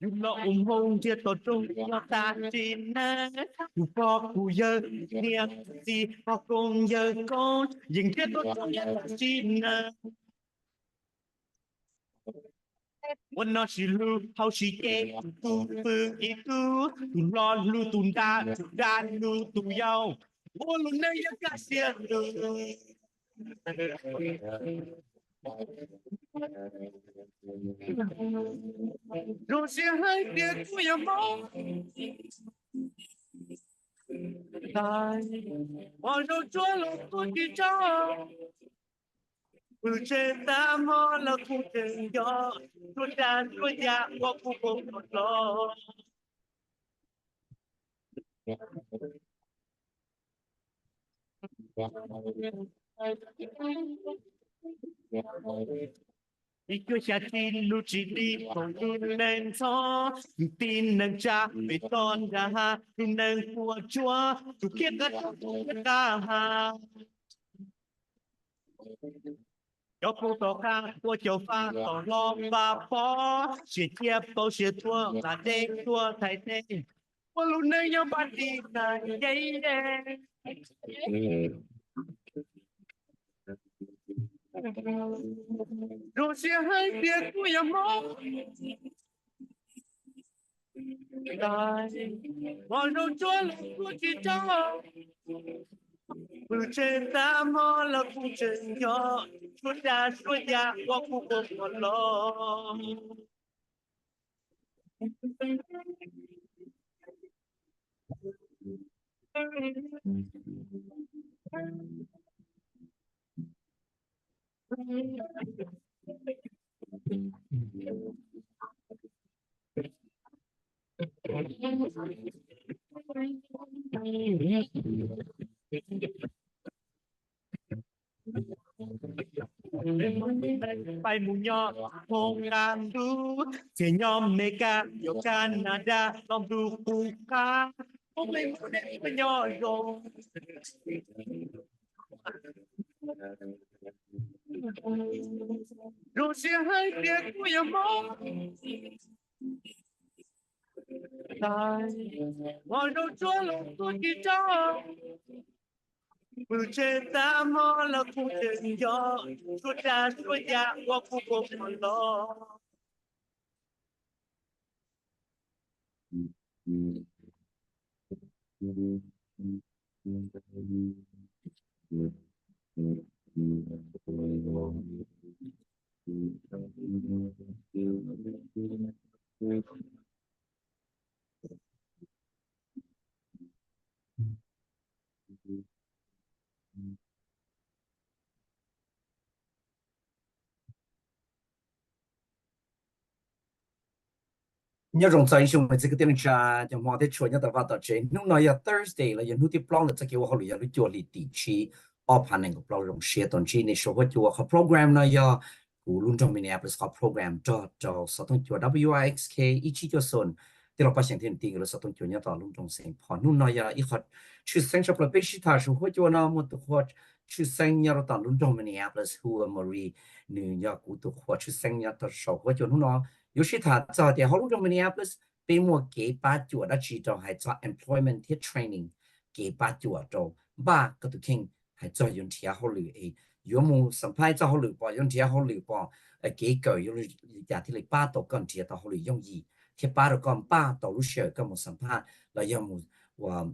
Chúng nó ủng hộ chia tổ trung cho ta trên nè Chúng có cụ giờ niệm gì có cùng giờ con dừng thiết tổ trung cho ta trên nèวันนอชิลูเขาชิเกตูปืนอีตูตุนรอลูตุนดาตุดานลูตุยาวโอ้ลุนในยังกาเสียลูรู้เสียให้เดียกูยังมองตายว่าเราจ้วลงกูที่จ้าผู้เชื่อตามหอแล้วกูจึงยอมทุกด้านก็อยากว่ากูคงหมดลมอีกก็จะกินลูกจีดีของลูกเล่นท้อตีนนังจ่าไปตอนดาฮาตีนนังปวดจัวทุกเกียรติก็ตาหา有葡萄干，我就发到老八婆，是贴包是托，那得多太得，我路能有把地那耶耶。如今还别不要梦，我肉做了不知道。不知道么了不真有，说呀说呀，我不过我喽。ไปหมู่ยอโครงงานดูเสียยอมเมกาโยแคนาดาลองดูกูค่าผมไม่รู้ได้เป็นยอดโยรู้เสียให้เดียกูอย่ามองตายว่าเราจ้วลงตัวที่จ้า不知道么了不真有，说呀说呀，我不过我喽。nhớ rộng rãi xong rồi cái tiếng cha cho mọi thứ chuyện nhớ tập vào tập trên lúc này là Thursday là những lúc tiếp plan là cái kiểu họ luyện lúc chùa lì tỷ chi ở phần này của plan rộng xe tuần chi này số cái chùa họ program này ya của luôn trong Minneapolis họ program cho sát thông chùa WIXK ý chí cho son thìเราไปเสียงเทียนตีกันแล้วsát thông chùa nhớต่อลุ่มตรงเสียงพอนู่นเนี่ยอีกคนชื่อเสียงชอบเราไปชิตาสูหัวจวนนะมันตัวหัวชื่อเสียงเนี่ยเราต่อลุ่มตรง Minneapolis หัวมารีนิวยอร์กกูตัวหัวชื่อเสียงเนี่ยต่อสองหัวจวนนู่นเนาะ有时他早点好，路Minneapolis 被我给把做的知道还做 employment training 给把做做，把个都听还做用贴好了诶，有冇上派做好了吧？用贴好了吧？几个用家庭里把到跟贴到好了用意，贴把到跟把到路上跟冇上派，来有冇话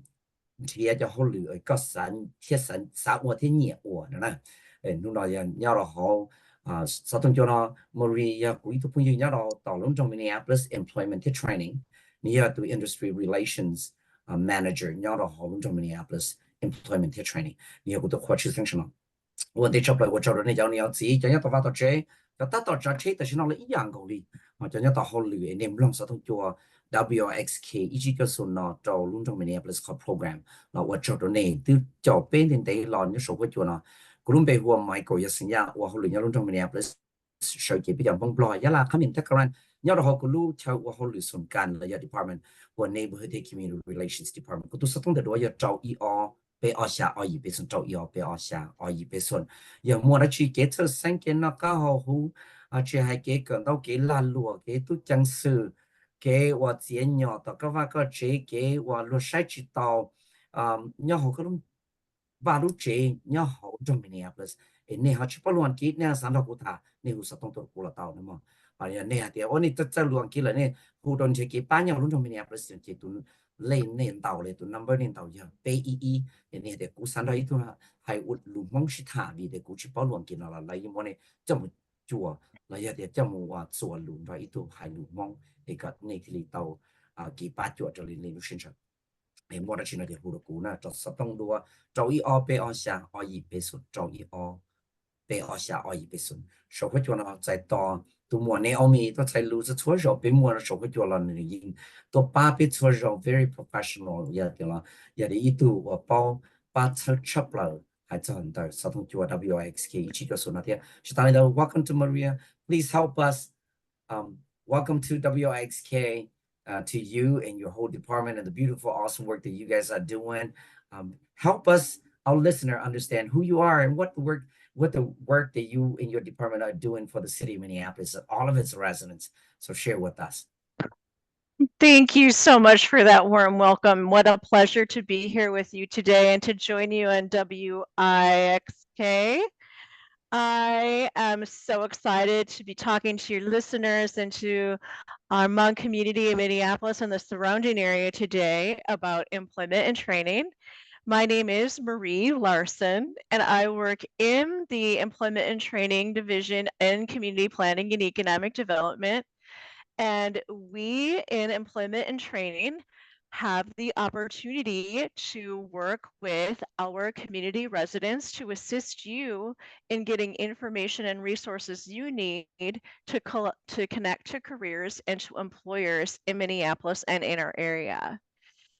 贴就好了，个神贴神啥我贴热我呢？นู่นเนี่ยเรา好。sau đó cho nó Maria quý tu pun nhớ đó tàu luôn trong Minneapolis employment training nia tu industry relations manager nhớ đó họ luôn trong Minneapolis employment training nia cũng tu khoa chữ sinh nó 我哋出嚟我做到你有你有知就一到翻到這就得到咗車但是我哋一樣講你我就一到好累你唔諗實通做 WIXK 一直個算咯做luôn trong Minneapolis program 嗱我做到你都做邊定地攞你數個做咯กูรู้ไปหัวไม่ก็ยังสัญญาว่าเขาหลุดยังรุ่งตรงMinneapolisเชื่อเกี่ยวกับอย่างบงปลอยยะละขมิ้นตะการยอดเขากูรู้เชื่อว่าเขาหลุดส่วนการเลยยา department ว่า neighborhood community relations department กูตัวสต้องแต่ด้วยยาเจ้า被二下二二被顺周一二被二下二二被顺，又冇得去幾出生嘅那家好好，只係幾講到幾爛路，幾都真事，幾我自己到個話個這幾我落晒知道，你好嗰種馬路這你好中 Minneapolis，你好去不亂幾你上到古塔，你好實當到古了到的嘛，你係啲我你在亂幾了呢，好多這幾班人攏中 Minneapolis 這都。練到咧，都 number 練到呀，背一，人哋哋估散到一度啦，係活路芒是他哋哋估去包亂見啦，嚟因為呢，這麼做，嚟一啲這麼話做路到一度係路芒，呢個呢啲到幾百做就嚟路身上，誒冇得去那啲好多估呢，就實當到啊，周一二背二下，二二背順，周一二背二下，二二背順，社會做呢再到。都冇呢，我咪都在路子錯咗，俾冇人手會做了那個音，都把俾錯咗 very professional 也對啦，也得一度我把車出了，還是很多，手通做 WIXK 一起就說那天，是當然的 Welcome to Maria, please help us, welcome to WIXK, to you and your whole department and the beautiful, awesome work that you guys are doing. Help us, our listener, understand who you are and what the work that you and your department are doing for the city of Minneapolis, all of its residents. So share with us. Thank you so much for that warm welcome. What a pleasure to be here with you today and to join you on WIXK. I am so excited to be talking to your listeners and to our Hmong community in Minneapolis and the surrounding area today about employment and training. My name is Marie Larson, and I work in the Employment and Training Division in Community Planning and Economic Development. And we in Employment and Training have the opportunity to work with our community residents to assist you in getting information and resources you need to connect to careers and to employers in Minneapolis and in our area.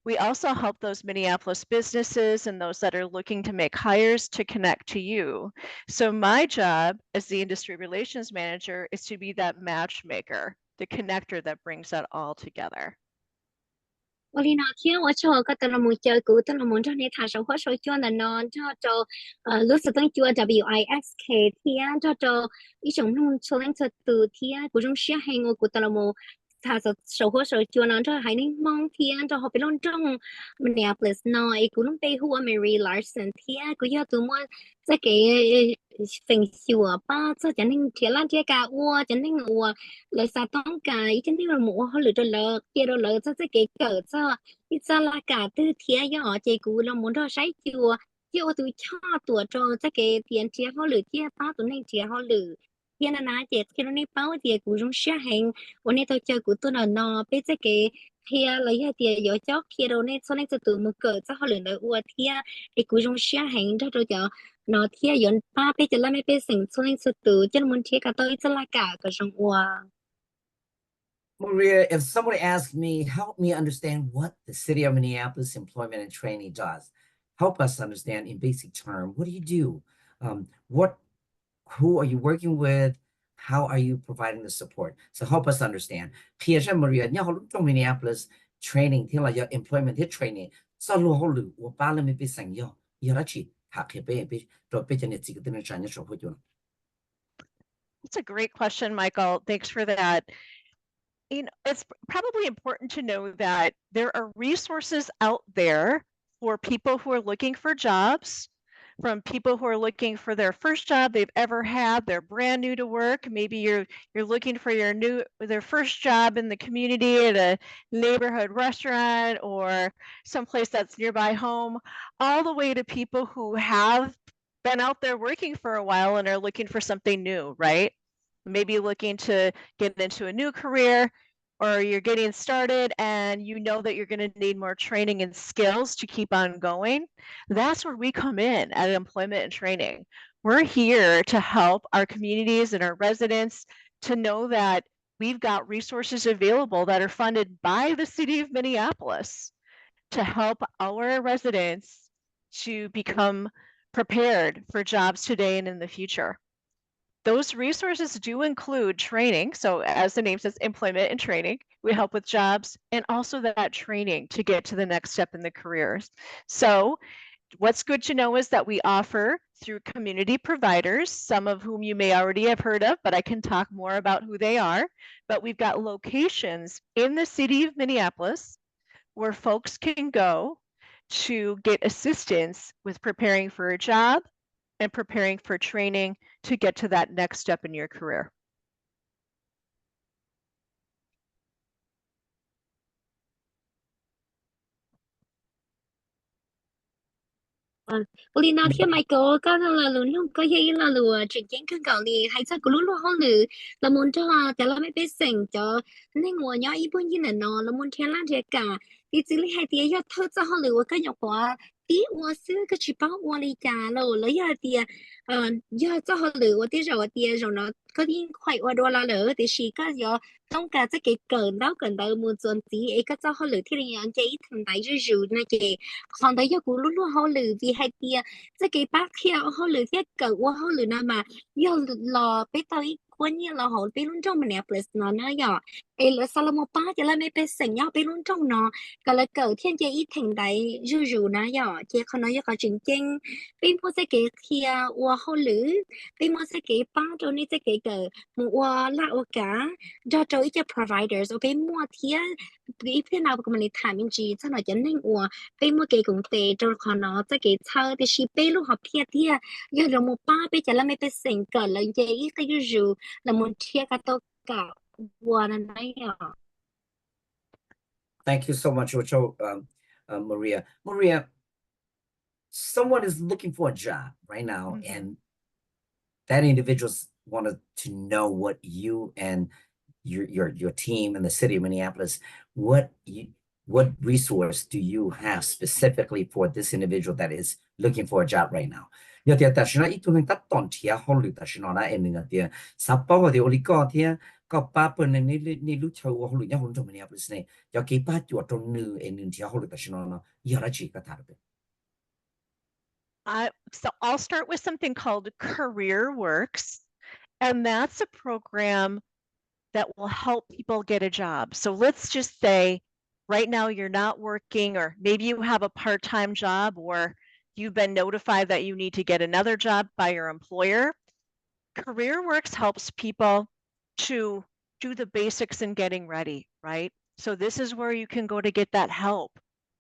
We also help those Minneapolis businesses and those that are looking to make hires to connect to you. So my job as the industry relations manager is to be that matchmaker, the connector that brings that all together. 我哋那天我做個當然冇做過，當然冇做你睇上開所做的呢，做老師當做 WIXK 天，做一種弄出來做讀天，嗰種寫係我覺得冇。他就手和手做呢，就喺你望天，就學俾啷種 Minneapolis 內，嗰種背後啊 Mary Larson 天，佢要做麼？即係分銷啊，把即係真係鐵欄鐵架喎，真係我來殺當架，真係冇可能就落，跌到落即係幾個即係一隻拉架都鐵呀，結果เรา冇得使做，結果都差多咗，即係電鐵好嚟鐵把ตัวนี้鐵好嚟。天啊！那姐，天你包的古种血hình，我那头叫古多了呢，被这个天了一点有叫天了呢，从那个多么个，这好了呢，我天，的古种血hình，这就叫那天有把被这那没被生，从那个多，这么天个到一只那个生活。Maria, if somebody asked me, help me understand what the city of Minneapolis Employment and Training does. Help us understand in basic terms, what do you do? Who are you working with? How are you providing the support? So help us understand. Pierre Maria,你好中 Minneapolis training 聽了要 employment training，這路好路我把你們被省要來去下去被你幾個點產業社會就。That's a great question, Michael. Thanks for that. It's probably important to know that there are resources out there for people who are looking for jobs, from people who are looking for their first job they've ever had, they're brand new to work. Maybe you're looking for their first job in the community at a neighborhood restaurant or someplace that's nearby home, all the way to people who have been out there working for a while and are looking for something new, right? Maybe looking to get into a new career, or you're getting started and you know that you're going to need more training and skills to keep on going. That's where we come in at Employment and Training. We're here to help our communities and our residents to know that we've got resources available that are funded by the city of Minneapolis to help our residents to become prepared for jobs today and in the future. Those resources do include training. So as the name says, employment and training, we help with jobs and also that training to get to the next step in the careers. So what's good to know is that we offer through community providers, some of whom you may already have heard of, but I can talk more about who they are. But we've got locations in the city of Minneapolis where folks can go to get assistance with preparing for a job and preparing for training to get to that next step in your career. Lina khi Michael có là luôn luôn có gì là lùa chuyện kiến cái cậu đi hay sao cũng luôn luôn không lử là muốn cho là mấy bé sinh cho nên ngồi nhỏ ít bao nhiêu là nó là muốn theo lan theo cả thì chỉ hay thì giờ thơ cho họ lử cái nhọc quá tí qua xứ cái chỉ bảo qua đi trả rồi lấy giờ thì giờ cho họ lử tí rồi nó có đi khoai qua đô la lử thì chỉ có giờ trong cả cái cơn đó muốn chọn tí ấy cái cho họ lử thì là cái thằng đại rủ này chị còn thấy cho cú lúc lúc họ lử vì hai tia cái bác kia họ lử cái cỡ qua họ lử nào mà giờ lò bé tao ý quân như là họ bé luôn trong Minneapolis nó giờ ấy là sao mà ba cho là mấy bé sinh nhau bé luôn trong nó cái là cỡ thiên chế ít thành đại rủ nó giờ chị không nói cho họ chuyện chân bé mua cái kia qua họ lử bé mua cái ba cho nên cái cỡ mua là cả cho ít cho providers bé mua thiên bé phía nào cũng mình thả mình chỉ cho nó chân nên qua bé mua cái cũng tệ cho họ nó cái thao thì chỉ bé lúc học thiệt thiệt giờ là một ba bé chỉ là mấy bé sinh cỡ là vậy cái rủ là một thiệt cả tao cả qua này Thank you so much, Maria. Maria, someone is looking for a job right now, and that individual's wanted to know what you and your team in the city of Minneapolis, what resource do you have specifically for this individual that is looking for a job right now? Nhờ thì ta nói ít thôi ta toàn chia hôn lụt ta nói là em mình thì sắp bao thì oli có thì có ba bên này ni lúc chơi hôn lụt nhau hôn trong Minneapolis này, cho cái ba chuột trong nữ em mình chia hôn lụt ta nói nó giờ là chỉ có thà được. So I'll start with something called Career Works, and that's a program that will help people get a job. So let's just say right now you're not working, or maybe you have a part-time job, or you've been notified that you need to get another job by your employer. Career Works helps people to do the basics in getting ready, right? So this is where you can go to get that help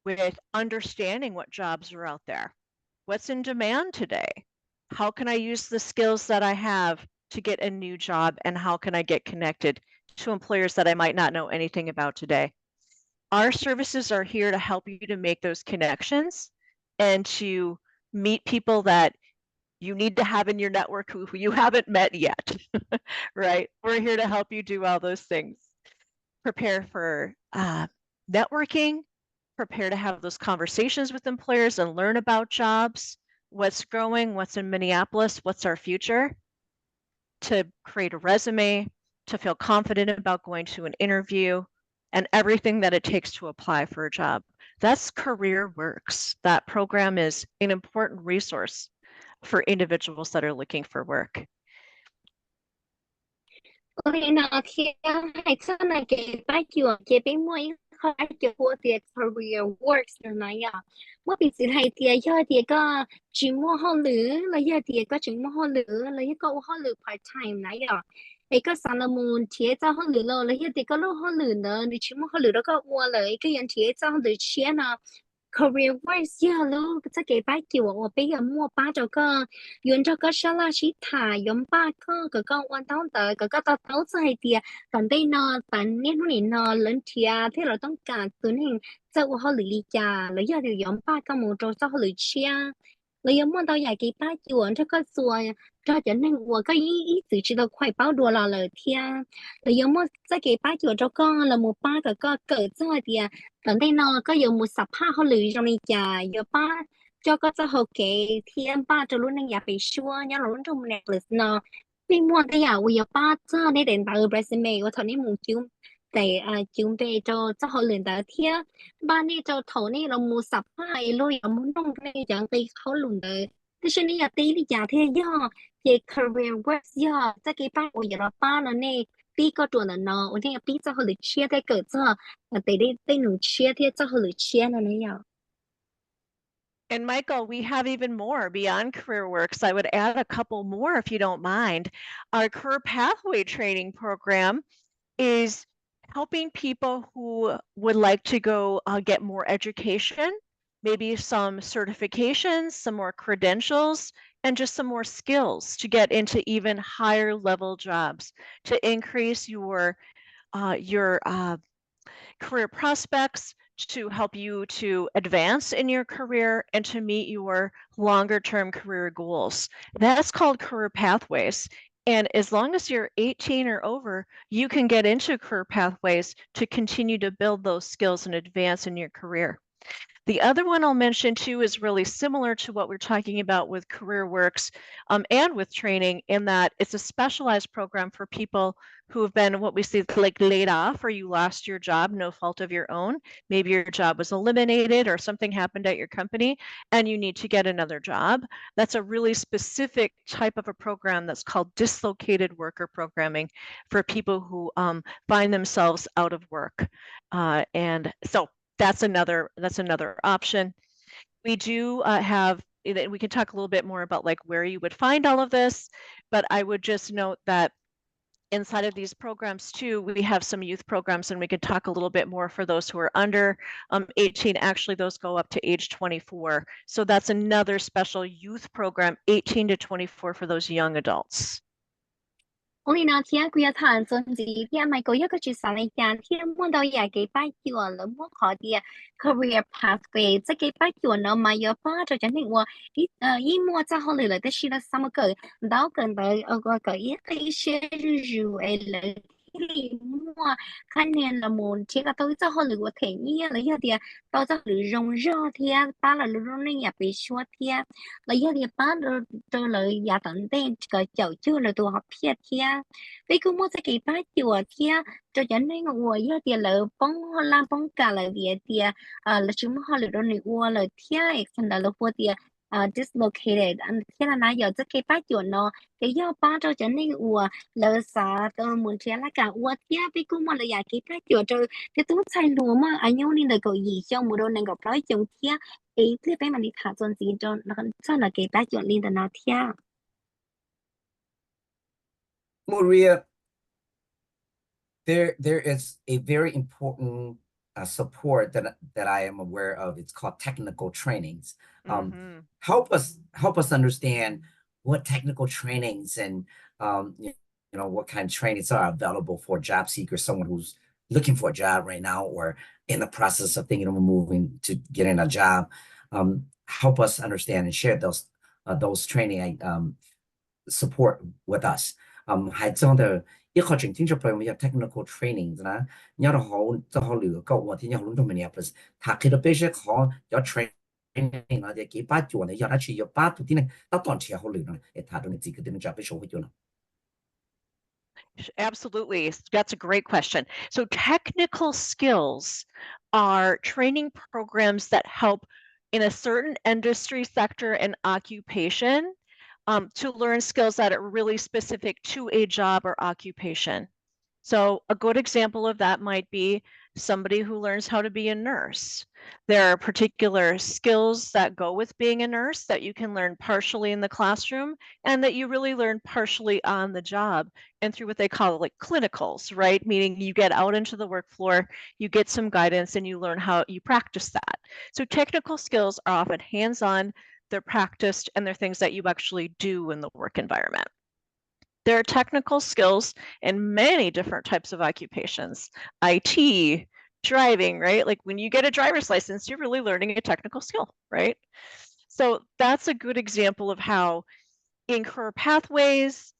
with understanding what jobs are out there. What's in demand today? How can I use the skills that I have to get a new job, and how can I get connected to employers that I might not know anything about today? Our services are here to help you to make those connections and to meet people that you need to have in your network who you haven't met yet, right? We're here to help you do all those things. Prepare for networking, prepare to have those conversations with employers and learn about jobs, what's growing, what's in Minneapolis, what's our future, to create a resume, to feel confident about going to an interview, and everything that it takes to apply for a job. That's Career Works. That program is an important resource for individuals that are looking for work. Okay, now here I tell like cái chuột cái bên ngoài khó cho của tiệt career works này à. What bị sự hay tiệt do tiệt có chỉ mua họ lử là do tiệt có chỉ mua họ lử là do có họ lử part time này à. Ấy có sáng là muốn tiệt cho họ lử là do tiệt có lúc họ lử nữa, thì chỉ mua họ lử đó có mua lại cái nhân tiệt cho họ lử chia nào. Career Works yeah lúc cái bài kiểu của bây giờ mua ba cho có dùng cho có sao là chỉ thả dùng ba có quan tâm tới có tao tao sai thì còn đây nó bản nên nó lớn thì thế làต้องการตัวนี้จะว่าเขาหรือลีจ่าแล้วอยากจะ用baก็mua cho họหรือเชียแล้วยังmua taoอยากcái ba kiểu cho có rồi cho cho nên我个一直知道快包多了天แล้วยังmua cái ba kiểu cho con là một ba có cỡ rồi thì gần đây nó có dùng một sậpผ้าเขาหรือtrong nàyจ่าgiờ ba cho có cho họ kể thiên ba cho luôn đang bị xua nhá luôn trong necklace nó đi mua cái giờ giờ ba cho để đến tờ resume của thằng này muốn chịu để chịu về cho họ liền tờ thiên ba này cho thầu này là một sậpผ้าluôn ở muốn trong cái này chẳng bịเขาluôn tờ thế cho nên là tí đi trả thế do về career works do cái ba của giờ ba nó nàyปีก็ตัวนั้นเนาะวันนี้ปีจะเขาหรือเชียร์ได้เกิดจะแต่ได้หนูเชียร์ที่จะเขาหรือเชียร์นั่นเอง And Michael, we have even more beyond CareerWorks. I would add a couple more if you don't mind. Our Career Pathway Training Program is helping people who would like to go get more education, maybe some certifications, some more credentials, and just some more skills to get into even higher level jobs to increase your career prospects, to help you to advance in your career and to meet your longer term career goals. That's called Career Pathways. And as long as you're 18 or over, you can get into Career Pathways to continue to build those skills and advance in your career. The other one I'll mention too is really similar to what we're talking about with CareerWorks and with training, in that it's a specialized program for people who have been what we say like laid off, or you lost your job, no fault of your own. Maybe your job was eliminated or something happened at your company and you need to get another job. That's a really specific type of a program that's called dislocated worker programming for people who find themselves out of work. And so that's another option. We do have, we can talk a little bit more about like where you would find all of this, but I would just note that inside of these programs too, we have some youth programs, and we could talk a little bit more for those who are under 18. Actually, those go up to age 24. So that's another special youth program, 18 to 24, for those young adults. 我哋那天佢一談甚至啲咪嗰一個絕殺嚟人，天望到廿幾百叫人諗乜可啲 career pathway，即幾百叫人諗咪有巴就真係話一摸就可能嚟得是了什麼個，到跟到個一些日誒嚟。mua khả năng là muốn chỉ có tôi cho họ lựa thể nhé lấy giờ thì tôi cho lựa rong rơ thì ta là lựa rong này bị xóa thì lấy giờ thì ba cho lời giả tận tên cái chậu chưa là tôi học thiệt thì vì cũng muốn sẽ kỹ ba chùa thì cho dẫn đến ngồi giờ thì là bông làm bông cả là việc thì là chúng họ lựa rong này qua là thì thành là qua thì dislocated and khi là nãy giờ cái ba chùa nó cái do ba cho dẫn đến lỡ xa tôi muốn chia là cả thì vì cũng mà là giải cái ba chùa cho cái tôi sai lúa mà anh nhau nên là có gì cho một đôi này gặp nói chung thì ấy thì phải mà đi thả dọn gì cho là cái ba chùa lên là nó thì Maria, there is a very important support that I am aware of. It's called technical trainings. Help us understand what technical trainings and what kind of trainings are available for job seekers, someone who's looking for a job right now or in the process of thinking of moving to getting a job. Help us understand and share those training support with us. 係真的一個正經嘅 program 有 technical trainings 啦，有好就好了個我聽有好多 Minneapolis，他佢哋必須好有 training 啦，就幾百做呢，有得去有百度啲呢，到當時好了啦，他都你自己啲就必須會做啦。Absolutely. That's a great question. So technical skills are training programs that help in a certain industry sector and occupation to learn skills that are really specific to a job or occupation. So a good example of that might be somebody who learns how to be a nurse. There are particular skills that go with being a nurse that you can learn partially in the classroom and that you really learn partially on the job and through what they call like clinicals, right? Meaning you get out into the work floor, you get some guidance, and you learn how you practice that. So technical skills are often hands-on, they're practiced, and they're things that you actually do in the work environment. There are technical skills in many different types of occupations. IT, driving, right? Like when you get a driver's license, you're really learning a technical skill, right? So that's a good example of how in Career Pathways,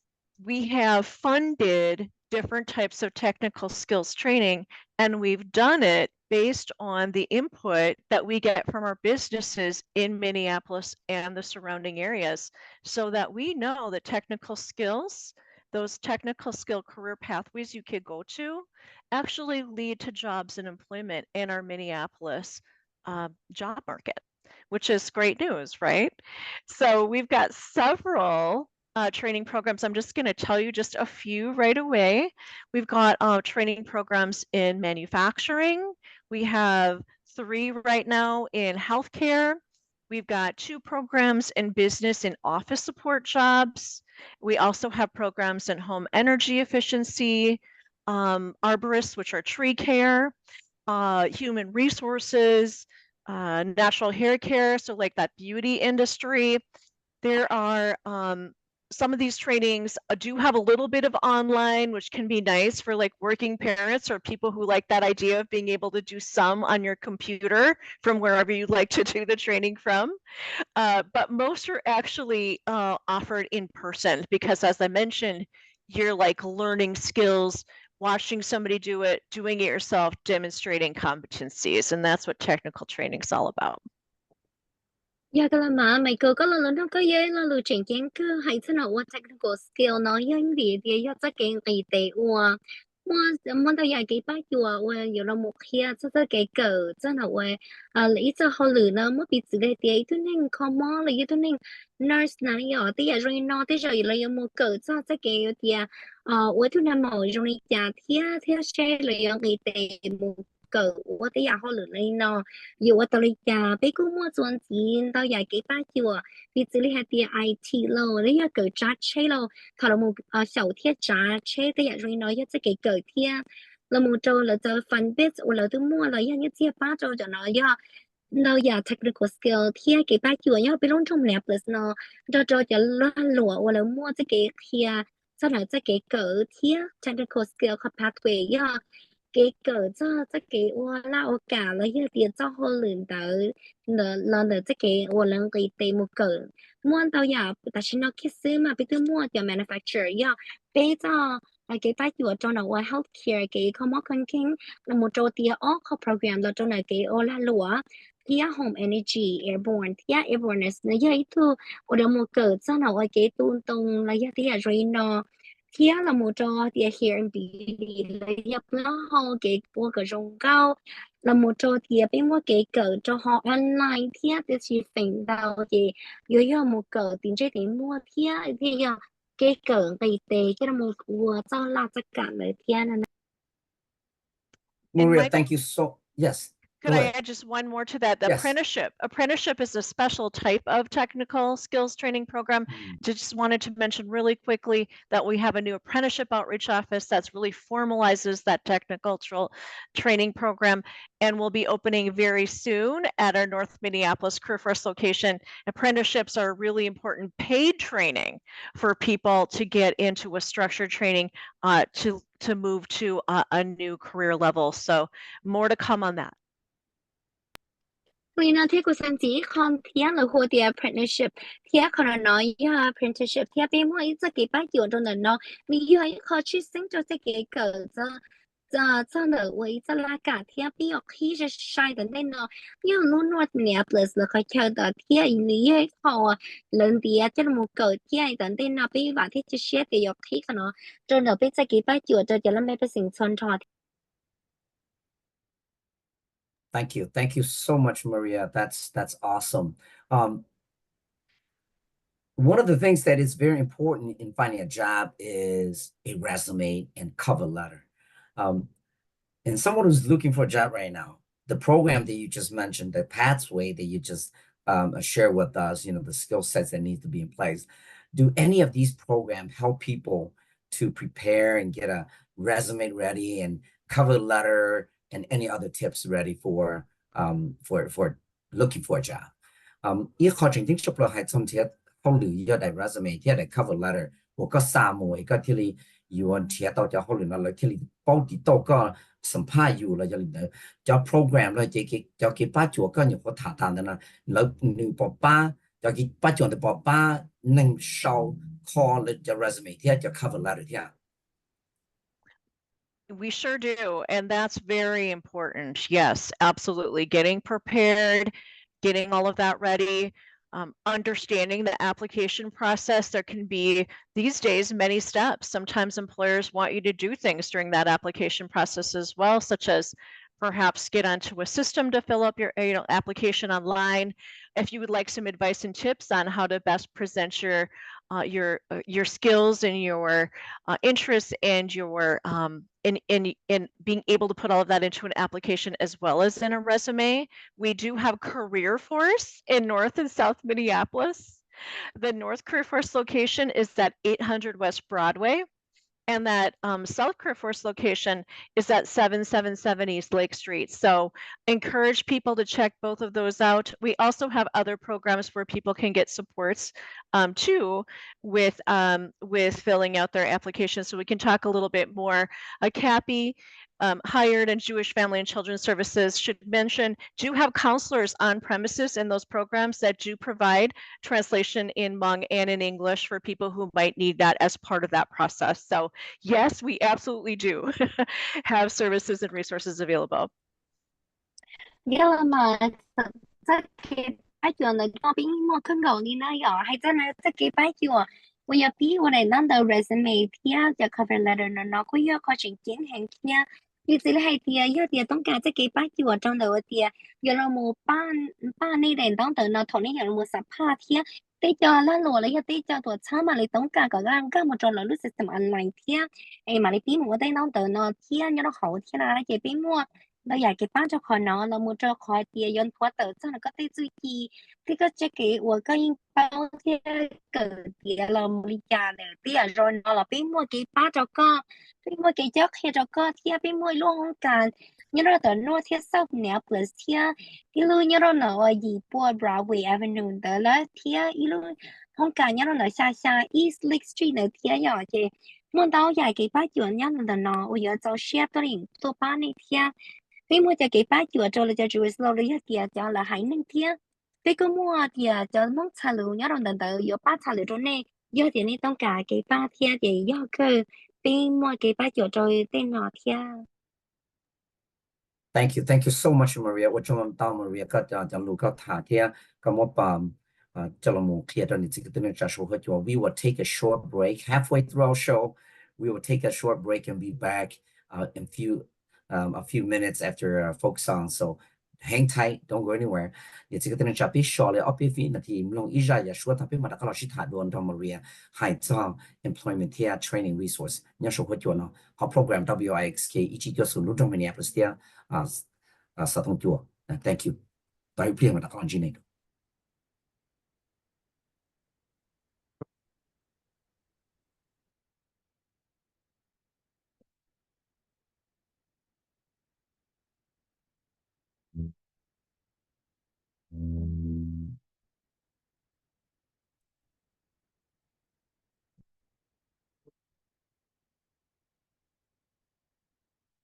we have funded different types of technical skills training, and we've done it based on the input that we get from our businesses in Minneapolis and the surrounding areas, so that we know that technical skills, those technical skill career pathways you could go to, actually lead to jobs and employment in our Minneapolis job market, which is great news, right? So we've got several training programs. I'm just going to tell you just a few right away. We've got training programs in manufacturing. We have 3 right now in healthcare, We've got 2 programs in business and office support jobs. We also have programs in home energy efficiency, arborists, which are tree care, human resources, natural hair care, so like that beauty industry. There are some of these trainings do have a little bit of online, which can be nice for like working parents or people who like that idea of being able to do some on your computer from wherever you'd like to do the training from. But most are actually offered in person because, as I mentioned, you're like learning skills, watching somebody do it, doing it yourself, demonstrating competencies, and that's what technical training is all about. Dạ cái là mà mày cơ có lần nó có dễ là lựa chọn kiến cứ hay thế nào technical skill nó yên thì要这个给的我都要给把我有了目标这给个真的一直好了呢我比自己的都能 come 了也都能 nurse 那有的也容易闹的时候了有么个这个有点我都能冇容易家贴谁了有给的么个我的也好了嘞呢有我的了家被估摸赚钱到也给把vì xử lý hạt IT lo đấy là cỡ trả chế lo thằng là một sầu thiết trả chế đấy rồi nói cho cái cỡ thiết là một trâu là cho phần biết là tôi mua là như chia ba trâu cho nó nó giờ technical skill thiết cái ba chùa nhau bị lông trong Minneapolis nó cho lo lụa là mua cái thiết sau đó cái cỡ thiết technical skill có pathway cái cỡ cho cái là cả là như tiền cho hồ lửa tới là cái lần cái tệ một cỡ mua tao giờ ta chỉ nó cái xứ mà bây giờ mua cho manufacturer giờ bây giờ cái phát triển trong đó healthcare cái không có kinh kinh là một chỗ tiền có program là trong này cái là lúa thì home energy airborne thì airborne nó vậy thôi ở một cỡ cho nó cái tuôn tung là như thế rồi nó thì là một trò thì here in beauty là nhập nó họ cái của cái rong cao là một trò thì bên mua cái cỡ cho họ online thì chỉ phải vào thì yếu một cỡ tiền chơi để mua thì cái cỡ cái là một của cho là tất cảเลยthì là Maria, Michael, thank you so. Yes. Could I add just one more to that? The Yes. apprenticeship. Apprenticeship is a special type of technical skills training program. Just wanted to mention really quickly that we have a new apprenticeship outreach office that's really formalizes that technical training program, and we'll be opening very soon at our North Minneapolis Career Force location. Apprenticeships are really important paid training for people to get into a structured training to move to a new career level. So more to come on that. vì nó thế của sản chỉ không thì là hồ thì apprenticeship thì còn nói apprenticeship thì bên mỗi cái bài hiểu trong đó nó mình hiểu khó去sinh cho cái cỡ这的为这拉嘎贴比较可以是晒的那呢，因为路 North Minneapolis 了可跳的贴你也好人的这么个贴的那那比话贴就写的要可以可能真的被这个bài hiểu cho là mấy cái sinh存cho Thank you. Thank you so much, Maria. That's awesome. One of the things that is very important in finding a job is a resume and cover letter. And someone who's looking for a job right now, the program that you just mentioned, the pathway that you just share with us, the skill sets that need to be in place. Do any of these programs help people to prepare and get a resume ready and cover letter and any other tips ready for looking for a job? 一課程經熟落係甚至好留意咗啲 resume，啲係 cover letter，我個三模一個啲你要按貼到就好聯絡嚟，啲你包啲到個審判要啦，就嚟就 program 啦，就佢把做個有好談談的啦，嚟你爸爸就佢把做的爸爸能收 call 了就 resume，啲就 cover letter 啲。We sure do. And that's very important. Yes, absolutely. Getting prepared, getting all of that ready, understanding the application process. There can be these days many steps. Sometimes employers want you to do things during that application process as well, such as perhaps get onto a system to fill up your application online. If you would like some advice and tips on how to best present your skills and your interests and your in being able to put all of that into an application as well as in a resume. We do have Career Force in North and South Minneapolis. The North Career Force location is at 800 West Broadway. And that South Career Force location is at 777 East Lake Street. So encourage people to check both of those out. We also have other programs where people can get supports too with filling out their application. So we can talk a little bit more. CAPI, Hired and Jewish Family and Children's Services should mention, do have counselors on premises in those programs that do provide translation in Hmong and in English for people who might need that as part of that process. So yes, we absolutely do have services and resources available. Gala mà rất cái bác chùa là cho biết mua khăn gầu đi na nhỏ hay cho nên rất cái bác chùa bây giờ biết qua này nó đầu resume thì cho cover letter nó có yêu có trình kiến hàng kia như thế là hay thì yêu thìต้องการจะcái bác chùa trong đầu thì giờ là một ban này đènต้องtới nó thổi này là một sắpผ้าthì tới cho là lùa lấy tới cho tuổiช้าmà lấy ต้องการก็ก็một trò là lúc system online thì mà lấy biết một cái nó tới nó thì nhớ nó hậu thì là cái biết muaเราอยากเก็บบ้านเจ้าของเนาะเรามูเจ้าของเตียยนทัวเต๋อเจ้าหน้าก็ได้จุยทีที่ก็จะเก๋我ก็ยิ่งเป้าที่เกิดเตียเราบริจาคเลยเตียรอนเราไปมั่วเก็บบ้านเจ้าก็ไปมั่วเก็บเจ้าเฮียเจ้าก็เที่ยไปมั่วร่วมกันนี่เราแต่นัวเที่ยเศร้าเนี่ยเปลือกเที่ยที่รู้นี่เราเนาะยีปัว Broadway Avenue เต๋อแล้วเที่ยอีรู้ห้องการนี่เราเนาะ下 East Lake Street เนี่ยเที่ยอยากจะมั่วเต้าอยากเก็บบ้านอยู่เนี่ยเราเนาะ我要找 share ตัวเองตัวบ้านในเที่ยvì mua cho cái bát chùa cho là cho chùa lâu rồi thì cho là hãy nâng thiên vì có mua thì cho mong xả lựu nhớ rồi đợt giờ bát xả lựu chỗ này giờ thì nàyต้องการcái bát thiên thì giờ cứ vì mua cái bát chùa rồi tên nó thiên. Thank you so much, Maria. What you tao Maria ka jang lu ka tha thia ka mo pa chalamu khia ta ni chi ka tin cha show ha chwa. We will take a short break halfway through our show. We will take a short break and be back in a few minutes after folk song. So hang tight, don't go anywhere. Ni chi ka tin cha pi short le op fi na ti long ija ya shwa ta pi ma da ka lo shi tha don ta Maria hai cha employment here training resource nya show ha chwa no. Our program WIXK ichi ka su lu dong Minneapolis there. Sa thông chùa. Thank you. Tại phiên mà đã con này.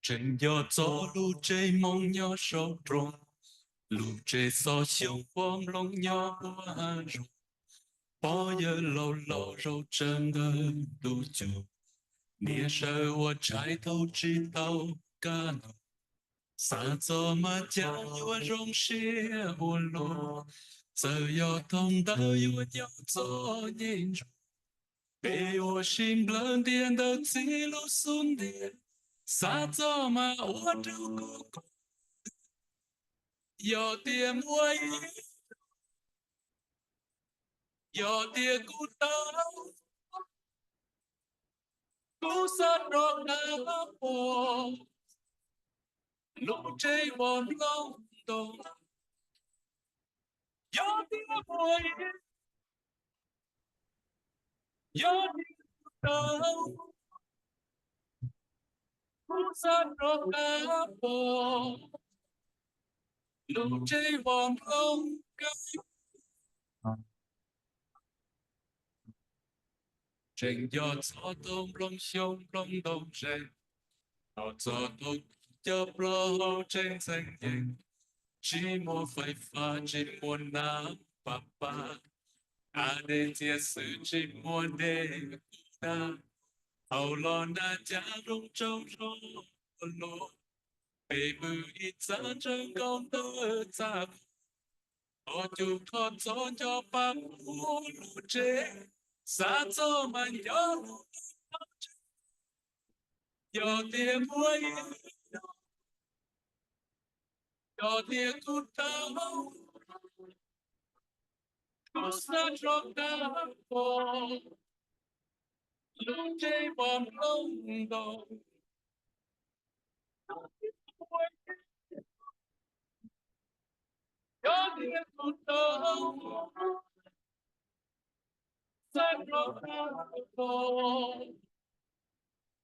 Trên gió gió lu chơi mong nhỏ sâu tròn lu chơi so xiêu quang long nhỏ hoa rụng bao giờ lâu lâu râu chân ngơ lu chu nia sơ hoa trái thâu chi tàu ca nọ xa gió mà cha hoa rong xia hoa lô giờ gió thông đau hoa nhỏ gió nhìn bê hoa xin lớn tiền đầu chỉ lu xuống điện xa gió mà hoa trâu cô yo tia muối yo tia cú tao cú sát rong na po lúc chơi bom long đông yo tia muối yo tia cú tao cú sát rong na po lúc chơi bom long trên gió gió đông long sông long đông trên họ gió đông chớp lo trên xanh nhện chỉ mua phải pha chỉ mua nắng papa à để chia sẻ chỉ mua để ta hầu lo na cha rong trong rong lo bề bự ít ra trong con tơ ta họ chụp thọt gió cho pa mua lũ chế xa gió mà gió tiền muối gió tiền cút tao cút sát trong đá phố lúc chơi bom lông đông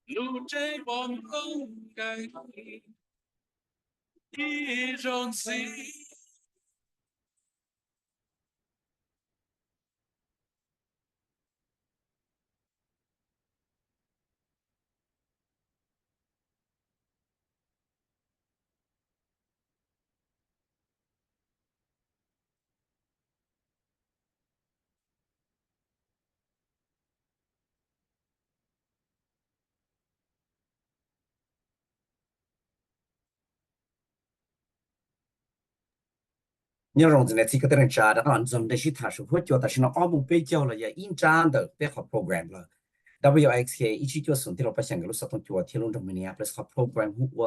路这往后改一种心。nhớ rằng thế này thì cái tên cha đã làm dần để sĩ thả số hỗ trợ ta xin nó ở một bên châu là ya in trang được để học program là WIXK ít chút xuân thìเราไปเสียงกับลูกสาวตัวที่ลุงจง Minneapolis học programหัว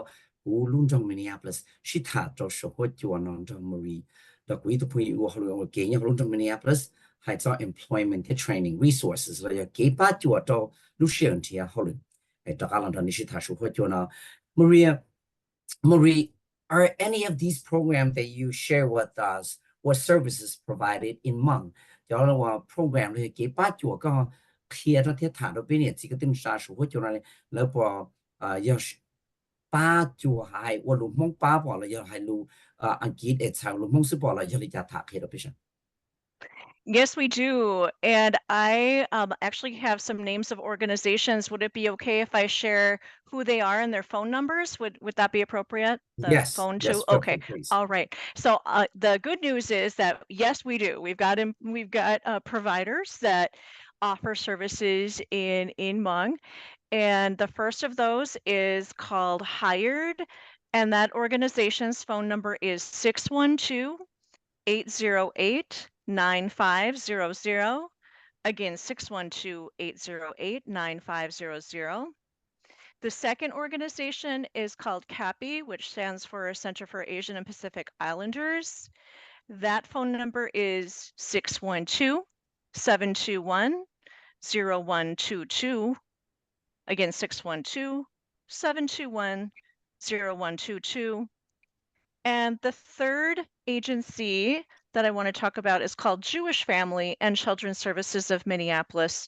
ลุงจง Minneapolis sĩ thả cho số hỗ trợน้องจง Marie แล้วกูอีตัวพูดว่าเขาเรียกว่าเก่งอย่างลุงจง Minneapolis ให้เจ้า employment training resources แล้วyaเก็บปัจจุบันเจ้าลูกเสียงที่เขาเลยไอ้ตะการหลังจากนี้sĩ thả số hỗ trợนะ Marie are any of these programs that you share with us what services provided in month เดี๋ยวเราว่า program เลยเก็บปัจจุบันก็เคลียร์ทั้งที่ฐานเราเป็นเนี่ยที่ก็ต้องสาสุขจุดนั้นแล้วพอ要ป้าจัวหายว่าลุงมงป้าบอกเลย要ให้รู้อังกฤษชาวลุงมงสิบอกเลย要เลยจะถักให้เราไปใช่ Yes, we do. And I actually have some names of organizations. Would it be okay if I share who they are and their phone numbers? Would that be appropriate? The Yes, phone yes, too? feel Okay. free, please. All right. So the good news is that yes, we do. We've got providers that offer services in Hmong. And the first of those is called Hired, and that organization's phone number is 612-808-9500. Again, 612-808-9500. The second organization is called CAPI, which stands for Center for Asian and Pacific Islanders. That phone number is 612-721-0122. Again, 612-721-0122. And the third agency that I want to talk about is called Jewish Family and Children's Services of Minneapolis.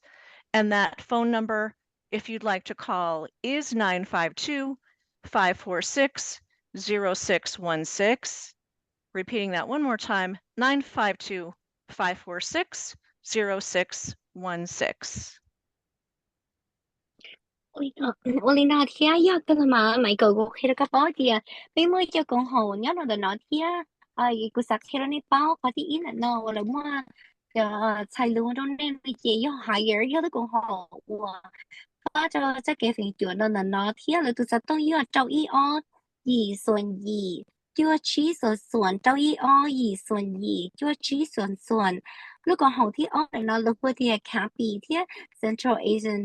And that phone number, if you'd like to call, is 952-546-0616. Repeating that one more time, 952-546-0616. Olina thia ya cái mà mày cầu cuộc khi cái bao thì bây mới cho con hồ nhớ nó nó thia ai cứ sạc khi nó bao có thì ít là nó là mà xài luôn đó nên bây giờ yo higher yo cái con hồ có cho cái phần chuyện đó là nó thia là tôi sẽ tôi yo trâu y o gì xuân gì chưa chí xuân trâu y o gì xuân gì chưa chí xuân lúc còn hồ thì o này nó lúc thì capi thia Central Asian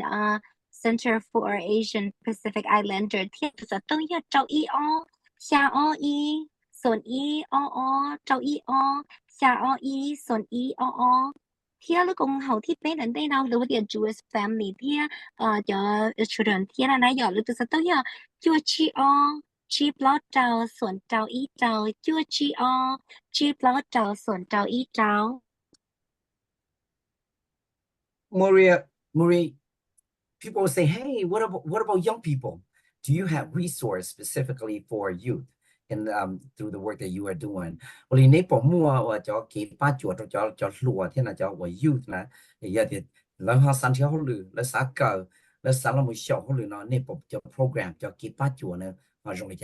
Center for Asian Pacific Islander ที่จะต้อง要周一哦下哦一ส่วน一哦哦周一哦下哦一ส่วน一哦哦ที่ลูกกงเฮาที่เป็นอันได้เราหรือว่าเดี๋ยว Jewish family ที่จะ children ที่นะอย่าหรือจะต้อง要จั่วชีอ๋อชีปลอเจ้าส่วนเจ้าอีเจ้าจั่วชีอ๋อชีปลอเจ้าส่วนเจ้าอีเจ้า Marie, people will say, hey, what about young people? Do you have resource specifically for youth and through the work that you are doing? Well, in Nepal, mua cho cái ba chuột cho lúa thế là cho youth là giờ thì lần họ sản xuất lúa là xã cờ là xã là một số lúa nó Nepal cho program cho cái ba chuột này họ dùng được.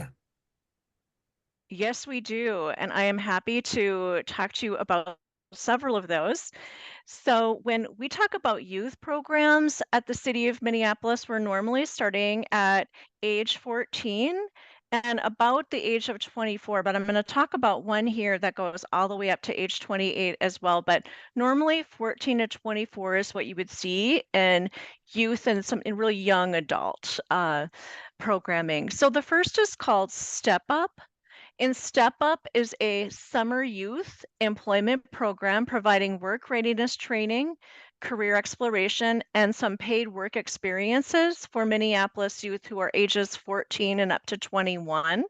Yes, we do. And I am happy to talk to you about several of those. So when we talk about youth programs at the city of Minneapolis, we're normally starting at age 14 and about the age of 24, but I'm going to talk about one here that goes all the way up to age 28 as well. But normally 14 to 24 is what you would see in youth and some in really young adult programming. So the first is called Step Up. And Step Up is a summer youth employment program providing work readiness training, career exploration, and some paid work experiences for Minneapolis youth who are ages 14 and up to 21.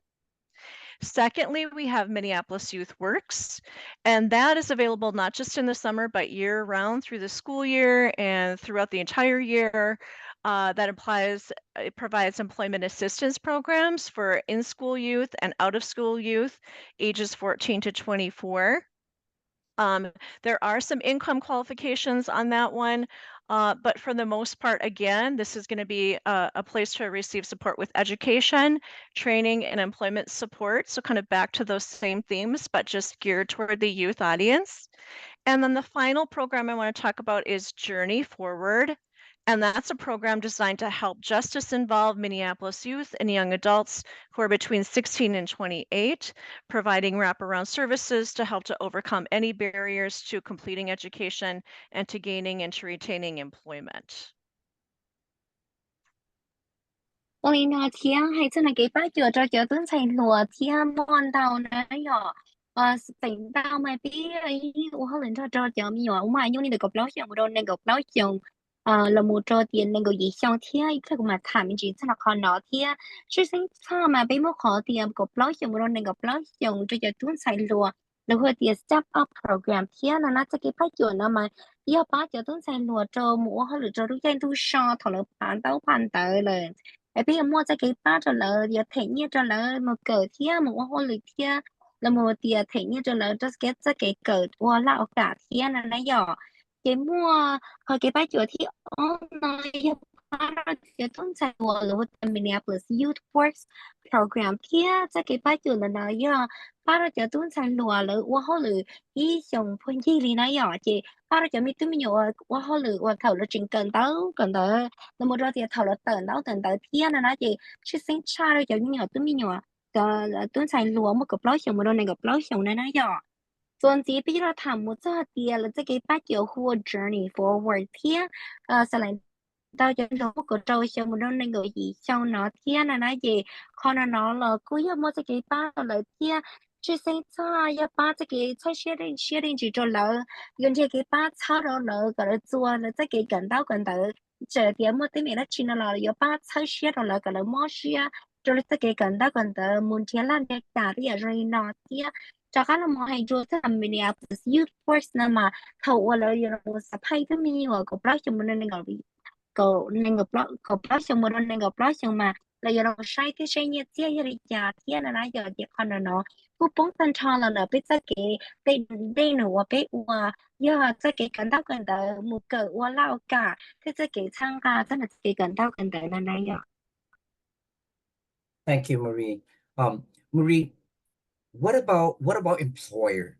Secondly, we have Minneapolis Youth Works, and that is available not just in the summer, but year round through the school year and throughout the entire year. It provides employment assistance programs for in-school youth and out-of-school youth, ages 14 to 24. There are some income qualifications on that one, but for the most part, again, this is going to be a place to receive support with education, training, and employment support. So kind of back to those same themes, but just geared toward the youth audience. And then the final program I want to talk about is Journey Forward. And that's a program designed to help justice-involved Minneapolis youth and young adults who are between 16 and 28, providing wraparound services to help to overcome any barriers to completing education and to gaining and to retaining employment. Olina thia hay chân là cái bác chữa cho tuấn xài lùa thia mòn tàu nè nhỏ tỉnh tàu mà biết ấy u hơi lên cho mi nhỏ mà nhung đi được gặp lão chồng rồi nên gặp lão chồng là một trò tiền nên gặp gì xong thia cái mà thảm chỉ chân là con nó thia chứ sinh sao mà biết mua khó tiền gặp lão chồng rồi nên gặp lão chồng cho tuấn xài lùaแล้วเฮีย step up program เที่ยนะจะเก็บไปจวนนะมาเยอะป้าจะต้องใส่หลัวโจหมูเขาหรือโจทุกอย่างทุกชอถอดผ่านเต้าผ่านเตยเลย bây giờ mua cái ba trở lại giờ thấy như trở lại một cỡ thia một hoa lửa thia là một tia thấy như trở lại just cái cỡ hoa là cả thia là nó nhỏ cái mua hồi cái ba chỗ thì nó cái tuần sau là một Minneapolis Youth Works program thia cái ba chỗ là nó nhỏ ba ra chỗ tuần sau là hoa lửa ý xong phân chi lý nó nhỏ chị ba ra chỗ mi tụi mình nhỏ hoa lửa hoa thầu là trình cần tới là một rồi thì thầu là tận tới thiên là nó chị chứ sinh cha rồi giống như nhỏ tụi mình nhỏ tuần sai lúa một cặp lót xong một đôi này cặp lót xong này nó nhỏส่วน tí bây giờ thầm một giờ thì là cái bắt đầu khu journey forward thiên sau này tao cho nó một cái trâu xong một đôi này gọi gì sau nó thiên là nó gì còn nó là cứ như một cái bắt là thiên chứ sinh cha ya bắt cái cha sharing chỉ cho lỡ gần như cái bắt cha đó lỡ cái做了cái gần tới这点么对面的去那了，有把草写着了，个了毛写，就是这个跟的，目前那的大的也是那的，这个了么还做在Minneapolis Youth Force 那嘛，头我了有我是拍的没有个不知道什么的那个不知道什么的那个不知道什么，了有那晒的晒热天有的家天了那有的看到喏，不帮咱唱了呢，被这个被呢我被我。giờ这个感到感的木个我老家，这个参加真的是感到感的那样。Thank you, Marie. Marie, what about employer?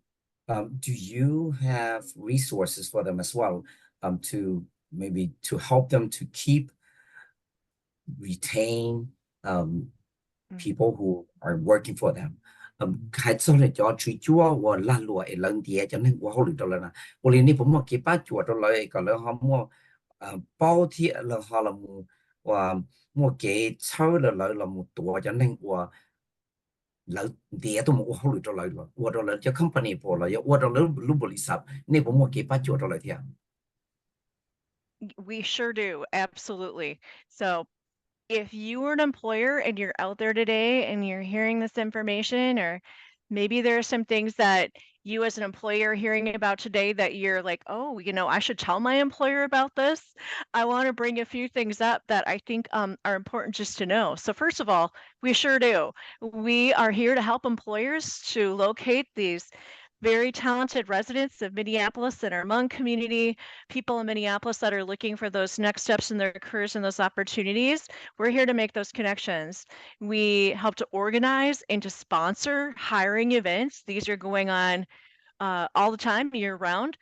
Do you have resources for them as well? To maybe to help them to retain people who are working for them. 还做了叫吹角我拉落一冷碟，就那我好里头了呢。我连你不莫给把角都来个了哈莫包贴了哈了莫我莫给抽了来了莫多，就那我冷碟都莫好里头来了，我都来叫 company 破了，我都来路不离sab你不莫给把角都来听。We sure do, absolutely. So if you are an employer and you're out there today and you're hearing this information, or maybe there are some things that you as an employer are hearing about today that you're like, oh, I should tell my employer about this. I want to bring a few things up that I think are important just to know. So first of all, we sure do. We are here to help employers to locate these very talented residents of Minneapolis and our Hmong community, people in Minneapolis that are looking for those next steps in their careers and those opportunities. We're here to make those connections. We help to organize and to sponsor hiring events. These are going on all the time, year round,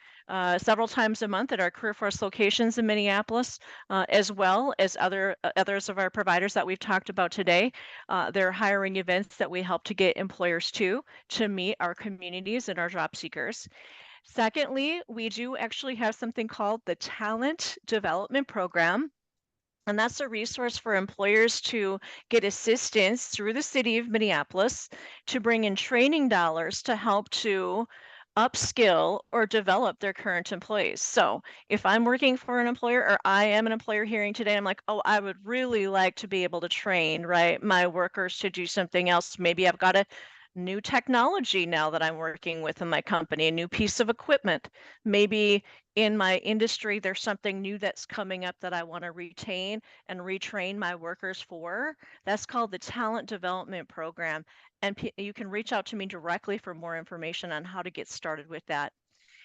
several times a month at our career force locations in Minneapolis, as well as others of our providers that we've talked about today. There are hiring events that we help to get employers to meet our communities and our job seekers. Secondly, we do actually have something called the Talent Development Program. And that's a resource for employers to get assistance through the city of Minneapolis to bring in training dollars to help to upskill or develop their current employees. So if I'm working for an employer, or I am an employer hearing today, I'm like, oh, I would really like to be able to train, right, my workers to do something else. Maybe I've got a new technology now that I'm working with in my company, a new piece of equipment. Maybe in my industry, there's something new that's coming up that I want to retain and retrain my workers for. That's called the Talent Development Program. And you can reach out to me directly for more information on how to get started with that.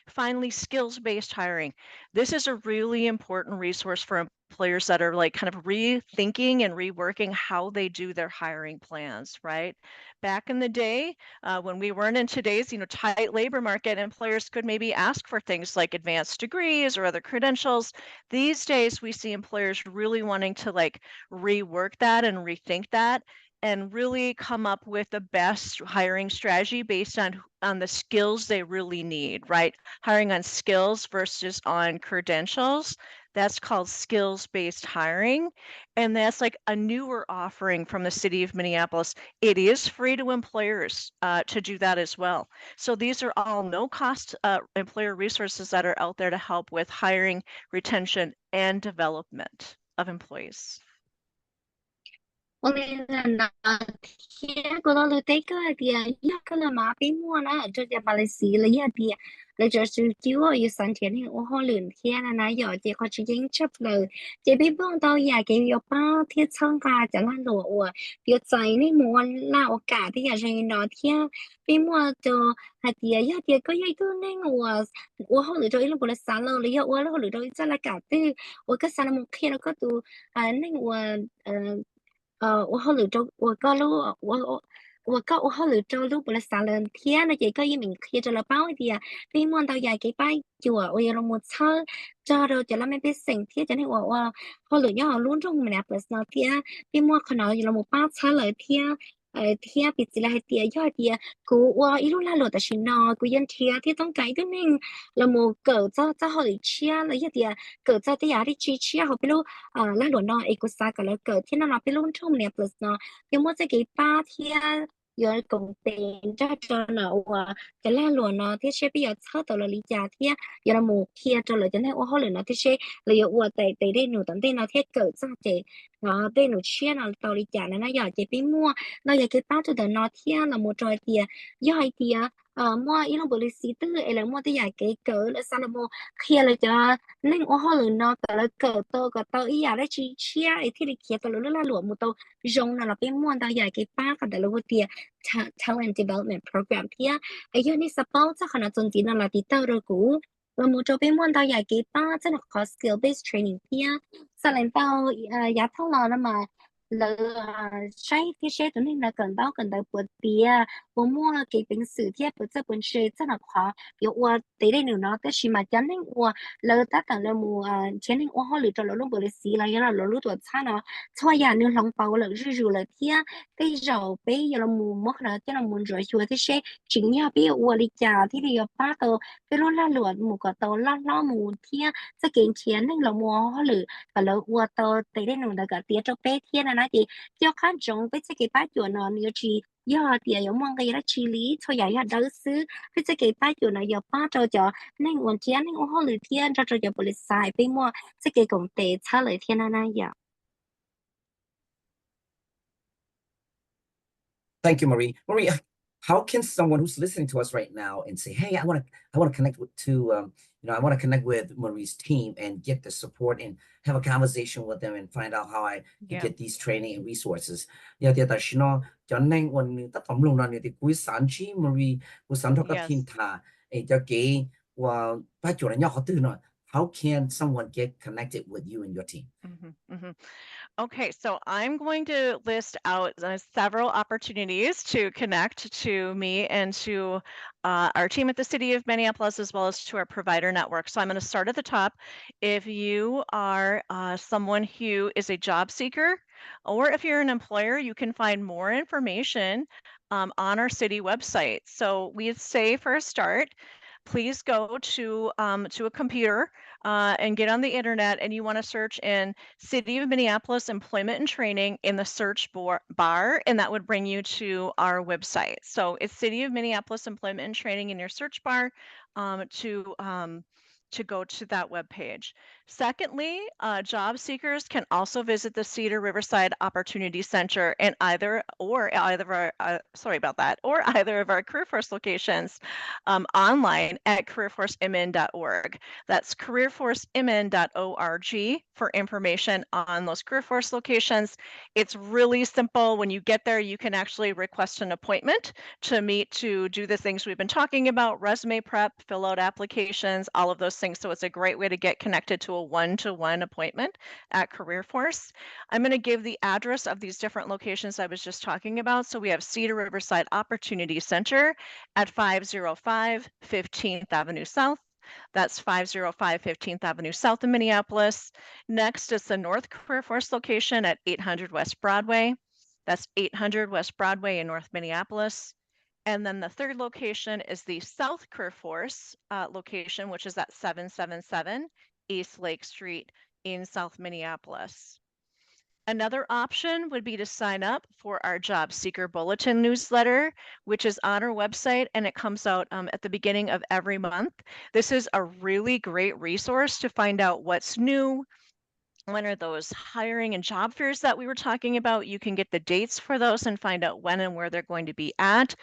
Finally, skills-based hiring. This is a really important resource for employers that are like kind of rethinking and reworking how they do their hiring plans, right? Back in the day, when we weren't in today's, tight labor market, employers could maybe ask for things like advanced degrees or other credentials. These days, we see employers really wanting to like rework that and rethink that and really come up with the best hiring strategy based on the skills they really need, right? Hiring on skills versus on credentials. That's called skills-based hiring. And that's like a newer offering from the city of Minneapolis. It is free to employers to do that as well. So these are all no-cost employer resources that are out there to help with hiring, retention, and development of employees. Kia ko lo te ka dia ya ka la ma pi mo na cho ja ba le si le ya dia le cho su ti wo yu san tian ni o ho lun kia na na yo je ko chi jing chap le je bi bong tao ya ke yo pa tie chang ka ja la lo wo yo zai ni mo la o ka ti ya je no tia pi mo to ha dia ya dia ko ye tu ning wo ho le cho i lo bo le sa lo le yo wo lo le cho ja la ka ti wo ka sa na mo kia ko tu ning wo 我后来就我告我后来就录不了三轮天了，这个一名开着了包的呀，被摸到呀给摆就我有了没操，这了就那么被省天，就那我后来要录中我们俩不是那天，被摸可能有了没把操了天。天bị chỉ là tia do tia cú qua ít lúc là lột tại xin nó cú dân tia thìต้องcái thứ nên là một cỡ cho họ để chia là như tia cỡ cho tia đi chia họ biết lúc là lột nó ấy cú sa cỡ là cỡ thì nó biết lúc trong này plus nó nhưng mà cái ba tia giờ cùng tiền cho nó cái là lột nó thì sẽ bây giờ thở tàu là lý giải thì giờ là một tia cho là cho nên họ lột nó thì sẽ là giờ tại tại đây nó tận đây nó thiết cỡ cho chị nó đây nó chia nó tàu lý giải nó giờ chị biết mua nó giờ cái bao từ nó thiên là một trò tiền do hai tiền mua ít nó bự xí tư ấy là mua tới giải cái cỡ là sao là mua kia là cho nên ô họ lừa nó cỡ là cỡ to ý giải đấy chi chia ấy thì kia cỡ là lụa một tàu rong là bên mua tao giải cái ba cái là một tiền talent development program thì ấy do này support chắc là trong tiền là tí tao rồi cũ là một chỗ bên mua tao giải cái ba chắc là có skill based training thì sao lại tao giá thâu lò mà là sai thì sẽ tụi nên là cần đào bột bia bố mua cái bình sử thiết bột chất bột sấy rất là khó kiểu qua tới đây nữa nó tới khi mà chán nên qua là ta cần là mua chén nên qua họ lựa chọn lúc bột xí là là lúc tuổi xa nó thôi giờ nếu lòng bao là rủ là thiết cái rau bây giờ là mua mất là cho là muốn rửa chùa thì sẽ chính nhà bây giờ qua đi chả thì đi bắt đầu cái lúc là lựa mua cái tàu lo mua thiết sẽ kiếm chén nên là mua họ lựa và là qua tàu tới đây nữa là cái tiết cho bé thiết là thì cho khán trong với cái bát chuột nó nếu chỉ do thì giống mong cái đó chi lý thôi vậy là đỡ xứ với cái bát chuột nó giờ bát cho nên quan trọng nên họ lựa thiên cho bộ lịch sai với mua cái công tệ trả lời thiên anh giờ. Thank you, Marie. Marie, how can someone who's listening to us right now and say, "Hey, I want to connect I want to connect with Marie's team and get the support and have a conversation with them and find out how I can get these training and resources." Yeah, thì tại nó cho nên when tất tóm luôn là thì cuối sáng chi Marie cuối sáng cho các team thà cho cái và phải chỗ là nhau họ từ nó. How can someone get connected with you and your team? Okay, so I'm going to list out several opportunities to connect to me and to our team at the City of Minneapolis, as well as to our provider network. So I'm going to start at the top. If you are someone who is a job seeker, or if you're an employer, you can find more information on our city website. So we'd say for a start, please go to a computer and get on the internet, and you want to search in City of Minneapolis Employment and Training in the search bar, and that would bring you to our website. So it's City of Minneapolis Employment and Training in your search bar to go to that webpage. Secondly, job seekers can also visit the Cedar Riverside Opportunity Center in either of our Career Force locations online at careerforcemn.org. That's careerforcemn.org for information on those Career Force locations. It's really simple. When you get there, you can actually request an appointment to meet to do the things we've been talking about, resume prep, fill out applications, all of those things. So it's a great way to get connected to a one-to-one appointment at Career Force. I'm going to give the address of these different locations I was just talking about. So we have Cedar Riverside Opportunity Center at 505 15th Avenue South. That's 505 15th Avenue South in Minneapolis. Next is the North Career Force location at 800 West Broadway. That's 800 West Broadway in North Minneapolis. And then the third location is the South Career Force location, which is at 777 East Lake Street in South Minneapolis. Another option would be to sign up for our Job Seeker Bulletin newsletter, which is on our website, and it comes out at the beginning of every month. This is a really great resource to find out what's new. When are those hiring and job fairs that we were talking about? You can get the dates for those and find out when and where they're going to be at.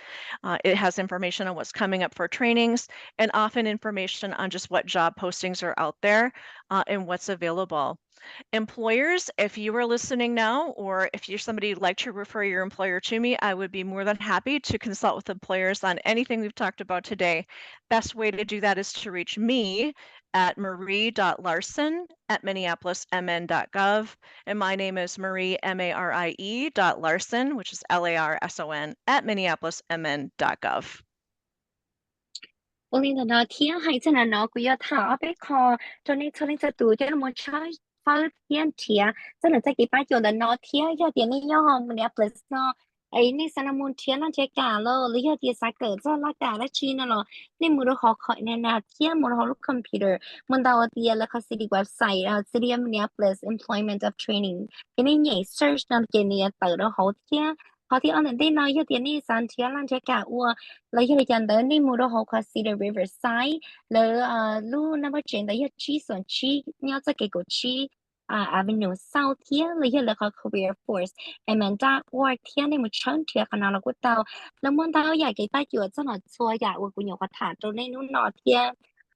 It has information on what's coming up for trainings and often information on just what job postings are out there and what's available. Employers, if you are listening now, or if you're somebody who'd like to refer your employer to me, I would be more than happy to consult with employers on anything we've talked about today. Best way to do that is to reach me at marie.larson@minneapolismn.gov. And my name is Marie, Marie.Larson, which is Larson @minneapolismn.gov. 我领导呢，天还在那呢，กู要ถามไปขอจนนี้จะดูจะมาใช้ฟ้าเทียนเทียจะน่ะจะกี่ป้ายจนเนาะเทียยอดเดียนี่ย่อมันเนี่ย plus เนาะไอ้นี่สนามมนเทียนนั่นจะกาแล้วหรือยอดเดียสายเกิดจะละกาและชีนั่นเนาะนี่มือเราขอเนี่ยนะเทียมือเราลูกคอมพิวเตอร์มันดาวเดียแล้วก็ city website city of Minneapolis employment of training นี่ search นั่นเจเนี่ยเปิดแล้วเขาเทียเขาที่อันนั้นได้น้อยยอดเดียนี่สันเทียนั่นจะกาอ้วแล้วยอดเดียนเดินนี่มือเราเขาก็ Cedar Riverside แล้วลู่นั่นว่าเจนแต่ยอดชีส่วนชีเนี่ยจะเกี่ยวกับชี Avenue South เทียแล้วยอดแล้วก็ Career Force Amanda เทียในมือช่างเทียขนาดเราก็เตาแล้วมันเตาอยากเก็บป้ายจวดจะหน่อยชัวอยากว่ากูอยากกระถางตรงในนู้นหน่อเทีย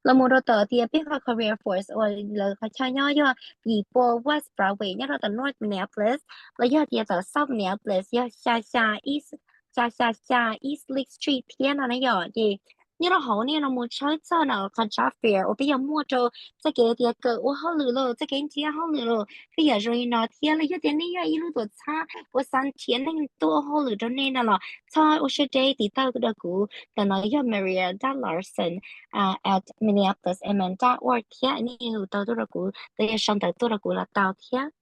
แล้วมือเราต่อเทียเป็น Career Force โอ้ยแล้วเขาใช้ย่ออีโป West Broadway เนี่ยเราต่อ North Minneapolis แล้วยอดเทียต่อ South Minneapolis ยอดชา East Lake Street เทียนั่นนะยอดเย่เนี่ยเรา好เนี่ยเรามือใช้เจ้าเนาะ contract fair 我比较摸着这个点个我好累了这个天好累了比较容易闹天了有点那样一路都差我3天那多好累着那了差我是这地到的股等到要 Maria Larson at minneapolismn.org 天你有到的股都要上到的股了到天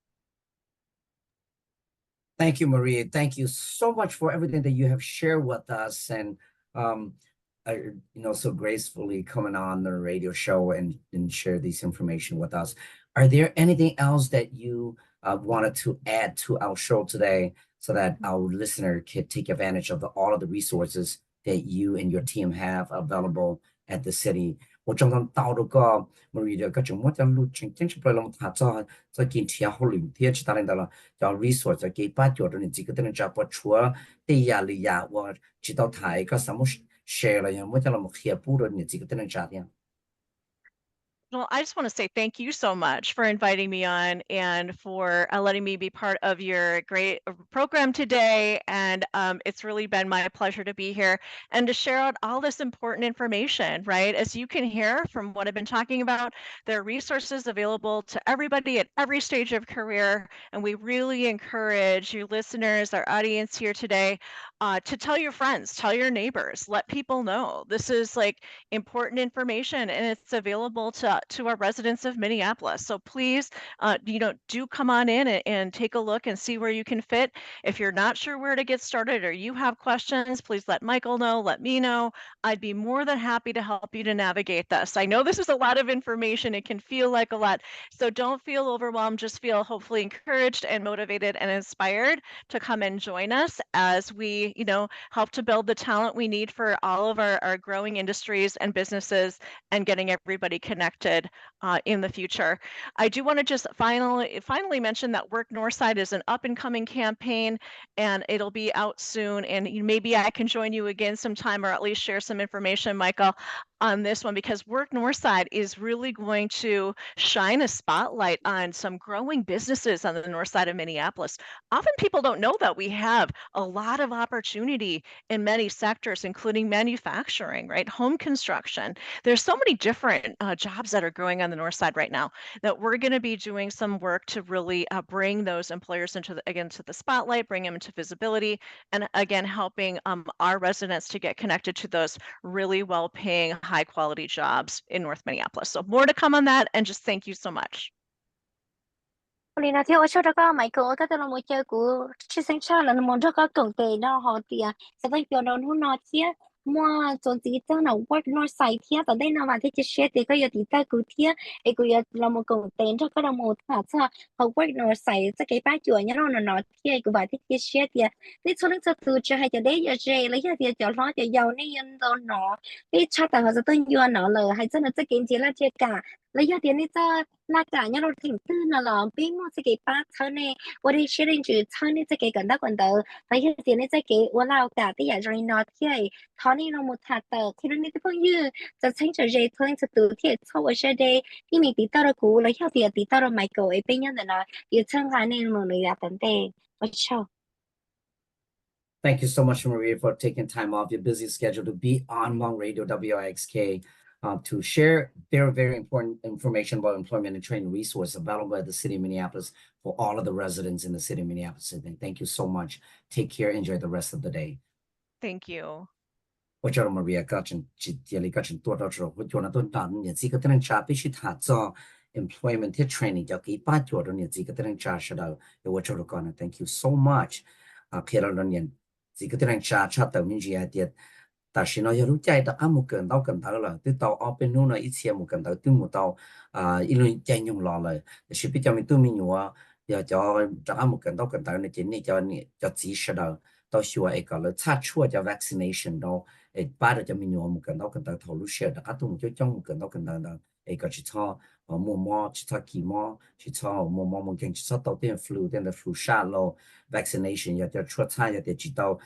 Thank you, Maria. Thank you so much for everything that you have shared with us, and so gracefully coming on the radio show and share this information with us. Are there anything else that you wanted to add to our show today so that our listener can take advantage of all of the resources that you and your team have available at the city? 我刚刚到了个 Maria 个周末的路程，真是不能他在今天后两天去打领导了，叫 resource 给把脚的你这个的人家不出对呀里呀，我知道他一个什么 share 了，我叫他们协助了你这个的人家的。Well, I just want to say thank you so much for inviting me on and for letting me be part of your great program today. And it's really been my pleasure to be here and to share out all this important information, right? As you can hear from what I've been talking about, there are resources available to everybody at every stage of career. And we really encourage you listeners, our audience here today, to tell your friends, tell your neighbors, let people know. This is like important information and it's available to our residents of Minneapolis. So please, do come on in and take a look and see where you can fit. If you're not sure where to get started or you have questions, please let Michael know, let me know. I'd be more than happy to help you to navigate this. I know this is a lot of information. It can feel like a lot. So don't feel overwhelmed, just feel hopefully encouraged and motivated and inspired to come and join us as we, help to build the talent we need for all of our growing industries and businesses and getting everybody connected. implemented in the future. I do want to just finally mention that Work Northside is an up and coming campaign, and it'll be out soon. And maybe I can join you again sometime, or at least share some information, Michael, on this one, because Work Northside is really going to shine a spotlight on some growing businesses on the north side of Minneapolis. Often people don't know that we have a lot of opportunity in many sectors, including manufacturing, right? Home construction. There's so many different jobs that are growing on the north side right now that we're going to be doing some work to really bring those employers into the spotlight, bring them into visibility, and again, helping our residents to get connected to those really well-paying, high-quality jobs in North Minneapolis. So more to come on that, and just thank you so much. Lina theo cho đó có mấy cô các tao một chơi của chị sinh cha là một đó có công ty đó họ tiền sẽ phải cho nó nó chia mua cho gì cho nó work nó sai thiết ở đây nó mà thì chỉ share thì có giờ thì ta cứ thiết ấy cứ giờ là một công ty đó có là một thằng cho họ work nó sai sẽ cái ba chuột nhá nó thiết cứ vậy thì chỉ share thìนี่ชนจะตูจะให้จะได้ยาเจแล้วยาเดียจะร้อนจะยาวนี่ยันโดนหนอนี่ชาแต่เขาจะต้องยวนหนอเลยให้เจ้าหน้าจะกินจีละเจกะแล้วยาเดียนี่จะหน้ากากเนี่ยเราถึงตื้นน่ะหรอปิ้งมันจะกี่ป้าเท่านี้วันที่เชื่อจริงๆเท่านี้จะกี่กันได้กันเด้อแล้วยาเดียนี่จะกี่ว่าเรากะที่อยากจะรีนอที่ไอ้เท่านี้เราหมดถัดเตอที่เรานี่จะเพิ่งยืดจะใช้จะเจเท่านี้จะตูที่ชอบว่าเชื่อได้ที่มีติดต่อเรากูแล้วยาเดียติดต่อเราไม่กูไอ้ปิ้งยันแต่นะอยู่เชิงการนี่มันเลยอยากตั้งแต่ว่าชอบ Thank you so much, Maria, for taking time off your busy schedule to be on Hmong Radio WIXK to share very, very important information about employment and training resources available at the city of Minneapolis for all of the residents in the city of Minneapolis. And thank you so much. Take care. Enjoy the rest of the day. Thank you. 我叫 Maria 个真这里个真多到时候，我叫那都当年这个的人查必须他做 employment training 叫给八九的年这个的人查是的，我叫了个呢 ，Thank you so much 开了年这个的人查到民间的，但是呢要รู้ใจ的阿木跟到了，对到阿边นู่น一切木跟到对木到一轮ใจ用老了，是比较没对没有啊，要叫阿木跟到呢，今年叫及时的。到时候一个了，查出叫 vaccination 到，把的叫民众们跟到投入些的，啊，都就将们跟到的，一个去查摸去查感冒，去查摸跟去查到点 flu 点的 flu shot 咯 ，vaccination 要叫出查要得知道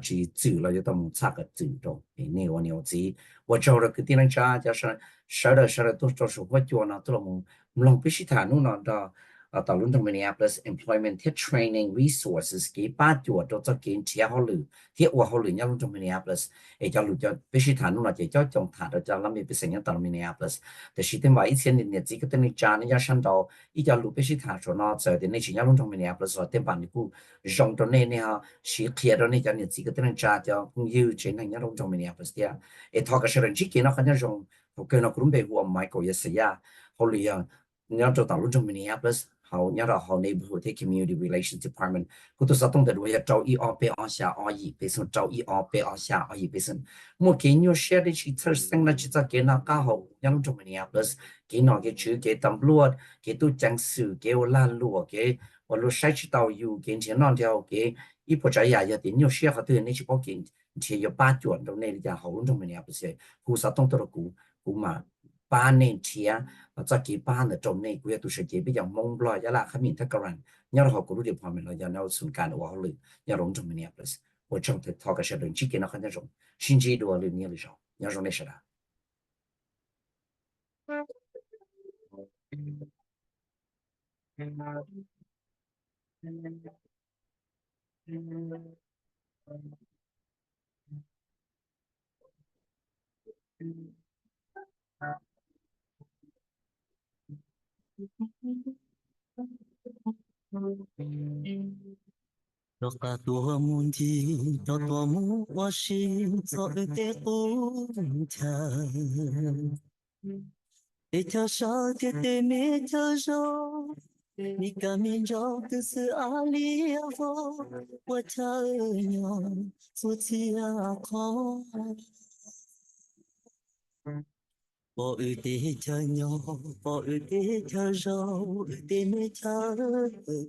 去走了要到么查个走到，那我了解，我找了个地方查就是十的都就是我叫呢，都了么必须谈弄了的。到伦敦 Minneapolis employment training resources 给把脚都做给贴好了，贴我好了，要伦敦 Minneapolis，叫路叫必须谈弄了，叫中谈的叫那边必须要到 Minneapolis，但是等话以前的这个等你讲你要上到一条路必须谈说呢，在的那些要伦敦 Minneapolis 说等把你不用到那哈，是贴到那叫你这个等你讲叫公有钱那要伦敦 Minneapolis 的，他个是人之间呢好像用，我跟那准备我买过也是呀，好了呀，你要做到伦敦 Minneapolis。好，然后好 neighborhood community relations department，我都是懂得我要找一二百二下而已，别说找一二百二下而已，别说我给你写的去特生了，就在给那刚好，然后做么呀？不是给那个去给当路，给都讲述，给我拦路，给我路晒去导游，给前两条给一不在呀，要点你写好多那些包给，且要八卷到那里家好，做么呀？不是，故事懂得了古嘛。八年前在给八的中内，我都是给比较懵了，要拉他们他个人，要好古路的方面了，要那顺干的话了，要龙中面不是，我正在讨个些人，只给那很那种，星期多了你了上，要说没事的。落下多梦的，到多梦我心做的不疼。一条小的对面条肉，你赶面肉的是阿里我讨厌做起啊空。bỏ ưu tế cho nhau bỏ ưu tế cho rau ưu tế mê cho